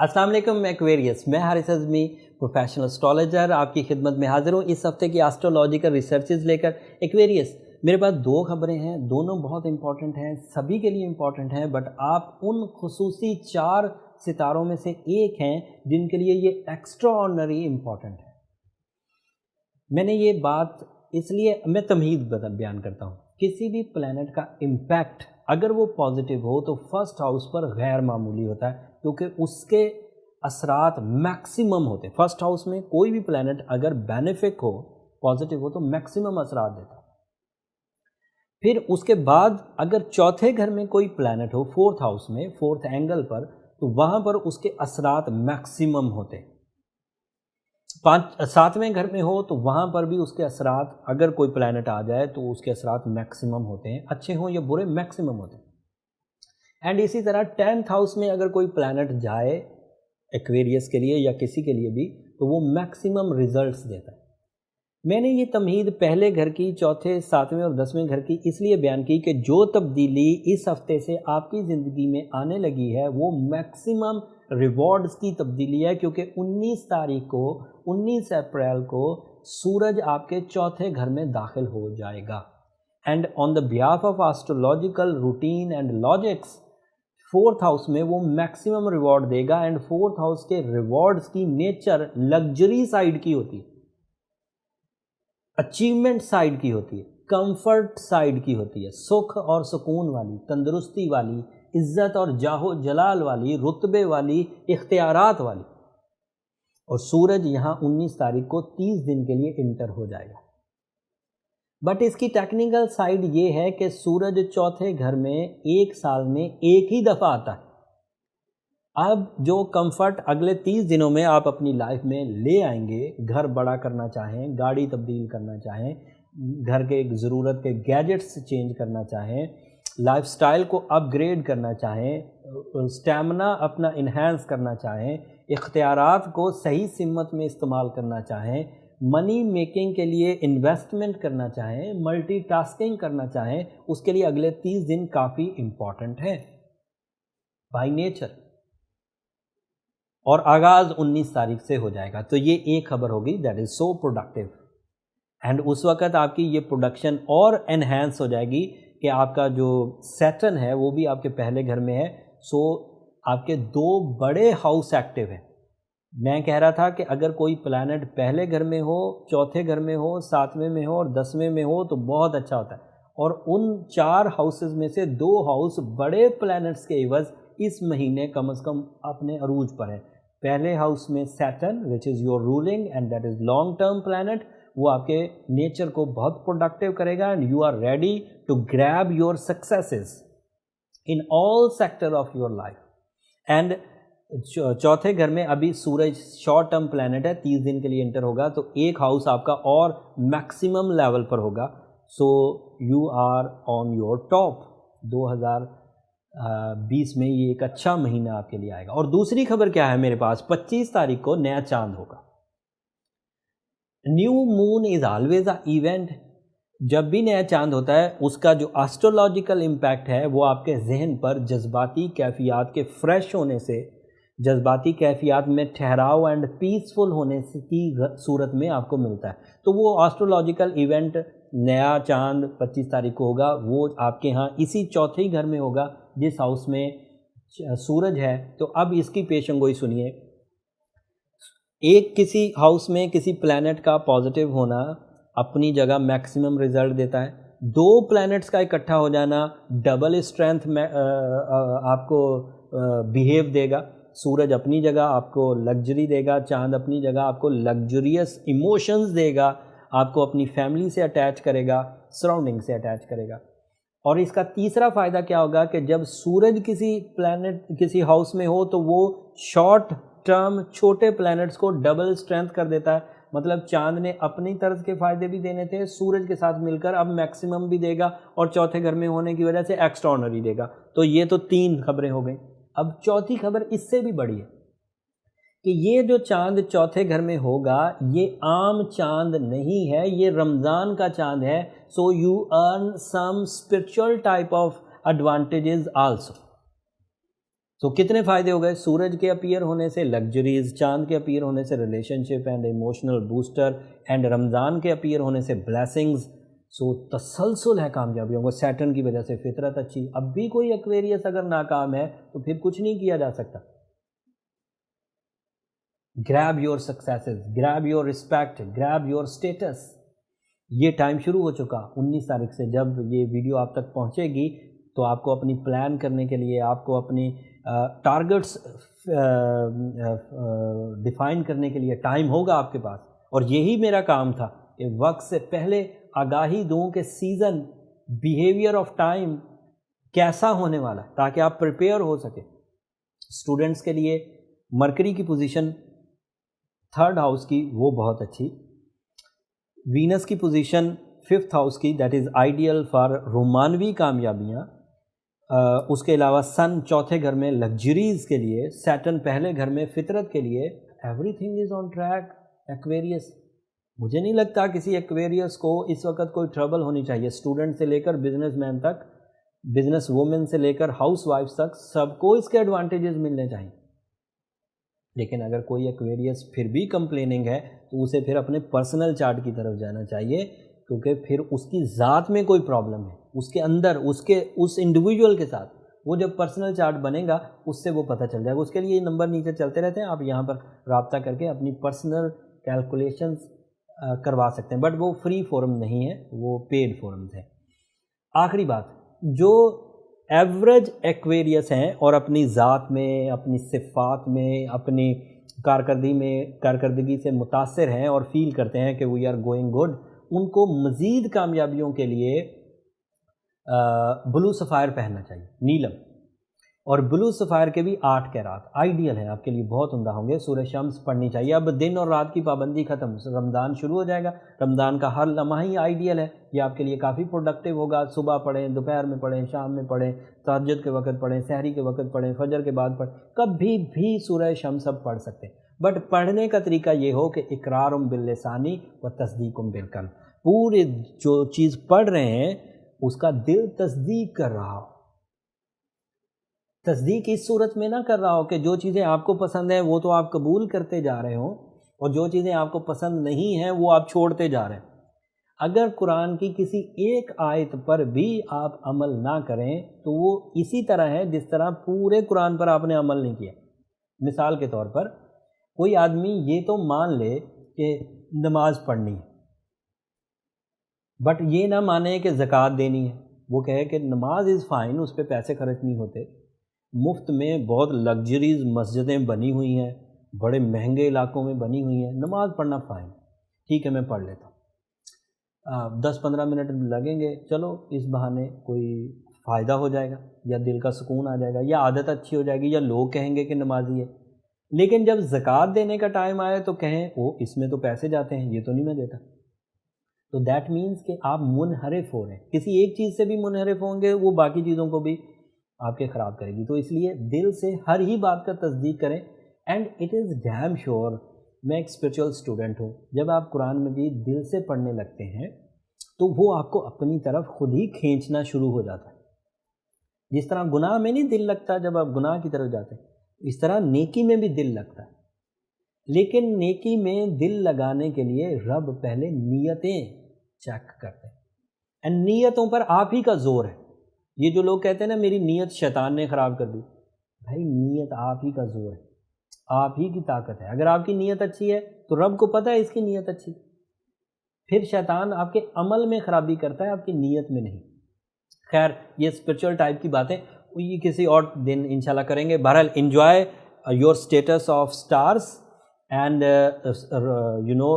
السلام علیکم ایکویریس، میں حارث اعظمی پروفیشنل اسٹرالوجر آپ کی خدمت میں حاضر ہوں اس ہفتے کی ایسٹرولوجیکل ریسرچز لے کر۔ ایکویریس، میرے پاس دو خبریں ہیں، دونوں بہت امپورٹنٹ ہیں، سبھی کے لیے امپورٹنٹ ہیں، بٹ آپ ان خصوصی 4 ستاروں میں سے ایک ہیں جن کے لیے یہ ایکسٹرا آرڈنری امپورٹنٹ ہے۔ میں نے یہ بات اس لیے میں تمہید بیان کرتا ہوں، کسی بھی پلینٹ کا امپیکٹ اگر وہ پازیٹیو ہو تو فرسٹ ہاؤس پر غیر معمولی ہوتا ہے، کیونکہ اس کے اثرات میکسیمم ہوتے ہیں۔ فرسٹ ہاؤس میں کوئی بھی پلینٹ اگر بینیفک ہو، پازیٹیو ہو، تو میکسیمم اثرات دیتا ہے۔ پھر اس کے بعد اگر چوتھے گھر میں کوئی پلینٹ ہو، فورتھ ہاؤس میں، فورتھ اینگل پر، تو وہاں پر اس کے اثرات میکسیمم ہوتے ہیں۔ 7ویں گھر میں ہو تو وہاں پر بھی اس کے اثرات، اگر کوئی پلینٹ آ جائے تو اس کے اثرات میکسیمم ہوتے ہیں، اچھے ہوں یا برے میکسیمم ہوتے ہیں۔ اینڈ اسی طرح 10th ہاؤس میں اگر کوئی پلینٹ جائے ایکویریس کے لیے یا کسی کے لیے بھی، تو وہ میکسیمم ریزلٹس دیتا ہے۔ میں نے یہ تمہید پہلے گھر کی، چوتھے، 7ویں اور 10ویں گھر کی اس لیے بیان کی کہ جو تبدیلی اس ہفتے سے آپ کی زندگی میں آنے لگی ہے وہ میکسیمم ریوارڈز کی تبدیلی ہے، کیونکہ 19 اپریل کو سورج آپ کے چوتھے گھر میں داخل ہو جائے گا۔ And on the behalf of astrological routine and logics, 4th house میں وہ میکسیمم ریوارڈ دے گا۔ اینڈ 4th ہاؤس کے ریوارڈز کی نیچر لگژری سائیڈ کی ہوتی ہے، اچیومنٹ سائیڈ کی ہوتی ہے، کمفرٹ سائیڈ کی ہوتی ہے، سکھ اور سکون والی، تندرستی والی، عزت اور جاہ و جلال والی، رتبے والی، اختیارات والی۔ اور سورج یہاں 19 تاریخ کو 30 دن کے لیے انٹر ہو جائے گا۔ بٹ اس کی ٹیکنیکل سائیڈ یہ ہے کہ سورج چوتھے گھر میں ایک سال میں ایک ہی دفعہ آتا ہے۔ اب جو کمفرٹ اگلے 30 دنوں میں آپ اپنی لائف میں لے آئیں گے، گھر بڑا کرنا چاہیں، گاڑی تبدیل کرنا چاہیں، گھر کے ضرورت کے گیجٹس چینج کرنا چاہیں، لائف سٹائل کو اپ گریڈ کرنا چاہیں، اسٹیمنا اپنا انہینس کرنا چاہیں، اختیارات کو صحیح سمت میں استعمال کرنا چاہیں، منی میکنگ کے لیے انویسٹمنٹ کرنا چاہیں، ملٹی ٹاسکنگ کرنا چاہیں، اس کے لیے اگلے 30 دن کافی امپورٹنٹ ہیں بائی نیچر۔ اور آغاز 19 تاریخ سے ہو جائے گا۔ تو یہ ایک خبر ہوگی، that is so productive. And اس وقت آپ کی یہ پروڈکشن اور انہینس ہو جائے گی کہ آپ کا جو سیٹرن ہے وہ بھی آپ کے پہلے گھر میں ہے، سو آپ کے 2 بڑے ہاؤس ایکٹیو ہیں۔ میں کہہ رہا تھا کہ اگر کوئی پلانٹ پہلے گھر میں ہو، چوتھے گھر میں ہو، 7ویں میں ہو اور 10ویں میں ہو تو بہت اچھا ہوتا ہے۔ اور ان 4 ہاؤسز میں سے 2 ہاؤس بڑے پلانٹس کے عوض اس مہینے کم از کم اپنے عروج پر ہے۔ پہلے ہاؤس میں Saturn which is your ruling and that is long term planet, وہ آپ کے نیچر کو بہت پروڈکٹیو کرے گا، and you are ready to grab your successes in all sector of your life. And چوتھے گھر میں ابھی سورج شارٹ ٹرم پلانٹ ہے، 30 دن کے لیے انٹر ہوگا، تو ایک ہاؤس آپ کا اور میکسیمم لیول پر ہوگا، so you are on your top. 2020 میں یہ ایک اچھا مہینہ آپ کے لیے آئے گا۔ اور دوسری خبر کیا ہے میرے پاس، 25 تاریخ کو نیا چاند ہوگا۔ New moon is always a event. جب بھی نیا چاند ہوتا ہے اس کا جو ایسٹرولوجیکل امپیکٹ ہے وہ آپ کے ذہن پر جذباتی کیفیات کے فریش ہونے سے، جذباتی کیفیات میں ٹھہراؤ اینڈ پیسفل ہونے کی صورت میں آپ کو ملتا ہے۔ تو وہ ایسٹرولوجیکل ایونٹ نیا چاند 25 تاریخ کو ہوگا، وہ آپ کے ہاں اسی چوتھے ہی گھر میں ہوگا جس ہاؤس میں سورج ہے۔ تو اب اس کی پیشن گوئی سنیے۔ ایک کسی ہاؤس میں کسی پلانٹ کا پازیٹیو ہونا اپنی جگہ میکسیمم رزلٹ دیتا ہے، 2 پلانٹس کا اکٹھا ہو جانا ڈبل اسٹرینتھ میں آپ کو بیہیو دے گا۔ سورج اپنی جگہ آپ کو لگژری دے گا، چاند اپنی جگہ آپ کو لگژریس ایموشنز دے گا، آپ کو اپنی فیملی سے اٹیچ کرے گا، سراؤنڈنگ سے اٹیچ کرے گا۔ اور اس کا تیسرا فائدہ کیا ہوگا کہ جب سورج کسی پلانٹ کسی ہاؤس میں ہو تو وہ شارٹ ٹرم چھوٹے پلانٹس کو ڈبل اسٹرینتھ کر دیتا ہے۔ مطلب چاند نے اپنی طرز کے فائدے بھی دینے تھے، سورج کے ساتھ مل کر اب میکسیمم بھی دے گا، اور چوتھے گھر میں ہونے کی وجہ سے ایکسٹرا آرڈنری دے گا۔ تو یہ تو 3 خبریں ہو گئیں۔ اب چوتھی خبر اس سے بھی بڑی ہے کہ یہ جو چاند چوتھے گھر میں ہوگا یہ عام چاند نہیں ہے، یہ رمضان کا چاند ہے۔ So you earn some spiritual type of advantages also. تو کتنے فائدے ہو گئے؟ سورج کے اپیئر ہونے سے لگژریز، چاند کے اپیئر ہونے سے relationship and emotional booster, and رمضان کے اپیئر ہونے سے بلیسنگز. سو تسلسل ہے کامیابیوں کو. سیٹرن کی وجہ سے فطرت اچھی. اب بھی کوئی ایکویریس اگر ناکام ہے تو پھر کچھ نہیں کیا جا سکتا. Grab your successes, grab your respect, grab your status. یہ ٹائم شروع ہو چکا 19 تاریخ سے. جب یہ ویڈیو آپ تک پہنچے گی تو آپ کو اپنی پلان کرنے کے لیے، آپ کو اپنی ٹارگٹس ڈیفائن کرنے کے لیے ٹائم ہوگا آپ کے پاس. اور یہی میرا کام تھا کہ وقت سے پہلے آگاہی دوں کہ سیزن، بیہیویئر آف ٹائم کیسا ہونے والا ہے، تاکہ آپ پریپیئر ہو سکیں. اسٹوڈنٹس کے لیے مرکری کی پوزیشن 3rd ہاؤس کی وہ بہت اچھی، وینس کی پوزیشن 5th ہاؤس کی، دیٹ از آئیڈیل فار رومانوی کامیابیاں. اس کے علاوہ سن 4تھے گھر میں لگژریز کے لیے، سیٹرن پہلے گھر میں فطرت کے لیے. Every thing is on track. Aquarius, مجھے نہیں لگتا کسی ایکویریس کو اس وقت کوئی ٹربل ہونی چاہیے. اسٹوڈنٹ سے لے کر بزنس مین تک، بزنس وومن سے لے کر ہاؤس وائفس تک، سب کو اس کے ایڈوانٹیجز ملنے چاہیے. لیکن اگر کوئی ایکویریس پھر بھی کمپلیننگ ہے تو اسے پھر اپنے پرسنل چارٹ کی طرف جانا چاہیے، کیونکہ پھر اس کی ذات میں کوئی پرابلم ہے، اس کے اندر، اس انڈیویجول کے ساتھ. وہ جب پرسنل چارٹ بنے گا اس سے وہ پتہ چل جائے گا. اس کے لیے یہ نمبر نیچے چلتے رہتے ہیں، آپ یہاں پر رابطہ کر کے اپنی پرسنل کیلکولیشنز کروا سکتے ہیں. بٹ وہ فری فورم نہیں ہے، وہ پیڈ فورمز ہیں. آخری بات، جو ایوریج ایکویریس ہیں اور اپنی ذات میں، اپنی صفات میں، اپنی کارکردگی سے متاثر ہیں اور فیل کرتے ہیں کہ وی آر گوئنگ گڈ، ان کو مزید کامیابیوں کے لیے بلو سفائر پہننا چاہیے، نیلم. اور بلو سفائر کے بھی 8 کیرات آئیڈیل ہیں، آپ کے لیے بہت عمدہ ہوں گے. سورہ شمس پڑھنی چاہیے. اب دن اور رات کی پابندی ختم، رمضان شروع ہو جائے گا. رمضان کا ہر لمحہ ہی آئیڈیل ہے. یہ آپ کے لیے کافی پروڈکٹیو ہوگا. صبح پڑھیں، دوپہر میں پڑھیں، شام میں پڑھیں، تہجد کے وقت پڑھیں، سحری کے وقت پڑھیں، فجر کے بعد پڑھیں، کبھی بھی سورہ شمس اب پڑھ سکتے ہیں. بٹ پڑھنے کا طریقہ یہ ہو کہ اقرار باللسانی و تصدیق بالقلب. پورے جو چیز پڑھ رہے ہیں اس کا دل تصدیق کر رہا ہو. تصدیق اس صورت میں نہ کر رہا ہو کہ جو چیزیں آپ کو پسند ہیں وہ تو آپ قبول کرتے جا رہے ہوں، اور جو چیزیں آپ کو پسند نہیں ہیں وہ آپ چھوڑتے جا رہے ہیں. اگر قرآن کی کسی ایک آیت پر بھی آپ عمل نہ کریں تو وہ اسی طرح ہے جس طرح پورے قرآن پر آپ نے عمل نہیں کیا. مثال کے طور پر کوئی آدمی یہ تو مان لے کہ نماز پڑھنی ہے، بٹ یہ نہ مانے کہ زکوٰۃ دینی ہے. وہ کہے کہ نماز از فائن، اس پہ پیسے خرچ نہیں ہوتے، مفت میں بہت لگژریز مسجدیں بنی ہوئی ہیں، بڑے مہنگے علاقوں میں بنی ہوئی ہیں، نماز پڑھنا فائن، ٹھیک ہے میں پڑھ لیتا ہوں، 10-15 منٹ لگیں گے، چلو اس بہانے کوئی فائدہ ہو جائے گا، یا دل کا سکون آ جائے گا، یا عادت اچھی ہو جائے گی، یا لوگ کہیں گے کہ نمازی ہے. لیکن جب زکوٰۃ دینے کا ٹائم آئے تو کہیں وہ اس میں تو پیسے جاتے ہیں، یہ تو نہیں میں دیتا. تو دیٹ مینس کہ آپ منحرف ہو رہے ہیں. کسی ایک چیز سے بھی منحرف ہوں گے وہ باقی چیزوں کو بھی آپ کے خراب کرے گی. تو اس لیے دل سے ہر ہی بات کا تصدیق کریں. And it is damn sure, میں ایک اسپرچول اسٹوڈنٹ ہوں، جب آپ قرآن مجید دل سے پڑھنے لگتے ہیں تو وہ آپ کو اپنی طرف خود ہی کھینچنا شروع ہو جاتا ہے. جس طرح گناہ میں نہیں دل لگتا جب آپ گناہ کی طرف جاتے ہیں، اس طرح نیکی میں بھی دل لگتا ہے. لیکن نیکی میں دل لگانے کے لیے رب پہلے نیتیں چیک کرتے ہیں، اینڈ نیتوں پر آپ ہی کا زور ہے. یہ جو لوگ کہتے ہیں نا میری نیت شیطان نے خراب کر دی، بھائی نیت آپ ہی کا زور ہے، آپ ہی کی طاقت ہے. اگر آپ کی نیت اچھی ہے تو رب کو پتہ ہے اس کی نیت اچھی، پھر شیطان آپ کے عمل میں خرابی کرتا ہے، آپ کی نیت میں نہیں. خیر یہ اسپرچول ٹائپ کی باتیں یہ کسی اور دن انشاءاللہ کریں گے. بہرحال enjoy your status of stars and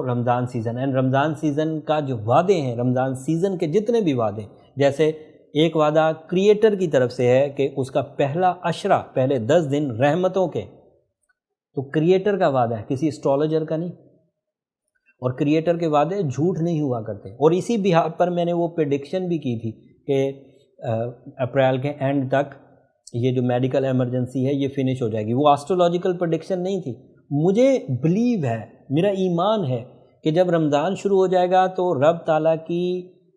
Ramzan season. And Ramzan season کا جو وعدے ہیں، رمضان سیزن کے جتنے بھی وعدے، جیسے ایک وعدہ کریٹر کی طرف سے ہے کہ اس کا پہلا عشرہ، پہلے 10 دن رحمتوں کے، تو کریٹر کا وعدہ ہے، کسی اسٹرالوجر کا نہیں. اور کریٹر کے وعدے جھوٹ نہیں ہوا کرتے. اور اسی بحاث پر میں نے وہ پریڈکشن بھی کی تھی کہ اپریل کے اینڈ تک یہ جو میڈیکل ایمرجنسی ہے یہ فنش ہو جائے گی. وہ آسٹرولوجیکل پریڈکشن نہیں تھی. مجھے بلیو ہے، میرا ایمان ہے کہ جب رمضان شروع ہو جائے گا تو رب تعالیٰ کی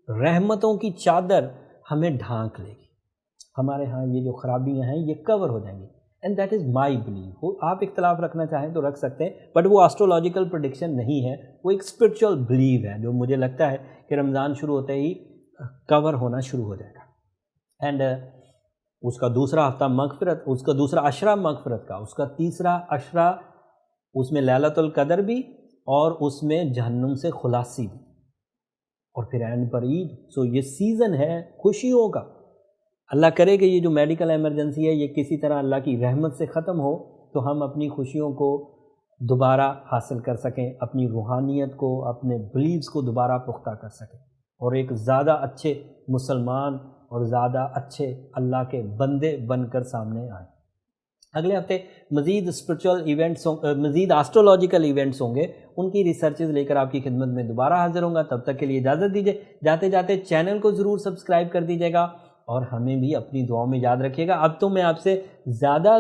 رحمتوں کی چادر ہمیں ڈھانک لے گی. ہمارے ہاں یہ جو خرابیاں ہیں یہ کور ہو جائیں گی. And that is my blue. وہ آپ اختلاف رکھنا چاہیں تو رکھ سکتے ہیں, بٹ وہ آسٹرولوجیکل پریڈکشن نہیں ہے, وہ ایک اسپرچول بلیو ہے جو مجھے لگتا ہے کہ رمضان شروع ہوتے ہی کور ہونا شروع ہو جائے گا. اینڈ اس کا دوسرا ہفتہ مغفرت, اس کا دوسرا عشرہ مغفرت کا, اس کا تیسرا عشرہ اس میں لیلۃ القدر بھی اور اس میں جہنم سے خلاصی بھی, اور پھر اینڈ پر عید. سو یہ سیزن ہے خوشیوں کا. اللہ کرے کہ یہ جو میڈیکل ایمرجنسی ہے یہ کسی طرح اللہ کی رحمت سے ختم ہو تو ہم اپنی خوشیوں کو دوبارہ حاصل کر سکیں, اپنی روحانیت کو, اپنے بلیفز کو دوبارہ پختہ کر سکیں, اور ایک زیادہ اچھے مسلمان اور زیادہ اچھے اللہ کے بندے بن کر سامنے آئیں. اگلے ہفتے مزید اسپرچول ایونٹس مزید آسٹرولوجیکل ایونٹس ہوں گے, ان کی ریسرچز لے کر آپ کی خدمت میں دوبارہ حاضر ہوں گا. تب تک کے لیے اجازت دیجیے. جاتے جاتے چینل کو ضرور سبسکرائب کر دیجیے گا اور ہمیں بھی اپنی دعاؤں میں یاد رکھیے گا. اب تو میں آپ سے زیادہ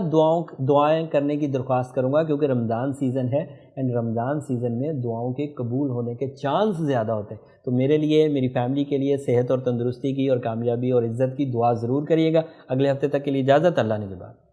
دعائیں کرنے کی درخواست کروں گا کیونکہ رمضان سیزن ہے, اینڈ رمضان سیزن میں دعاؤں کے قبول ہونے کے چانس زیادہ ہوتے ہیں. تو میرے لیے, میری فیملی کے لیے صحت اور تندرستی کی اور کامیابی اور عزت کی دعا ضرور کریے گا. اگلے ہفتے تک کے لیے اجازت. اللہ نے کے بعد.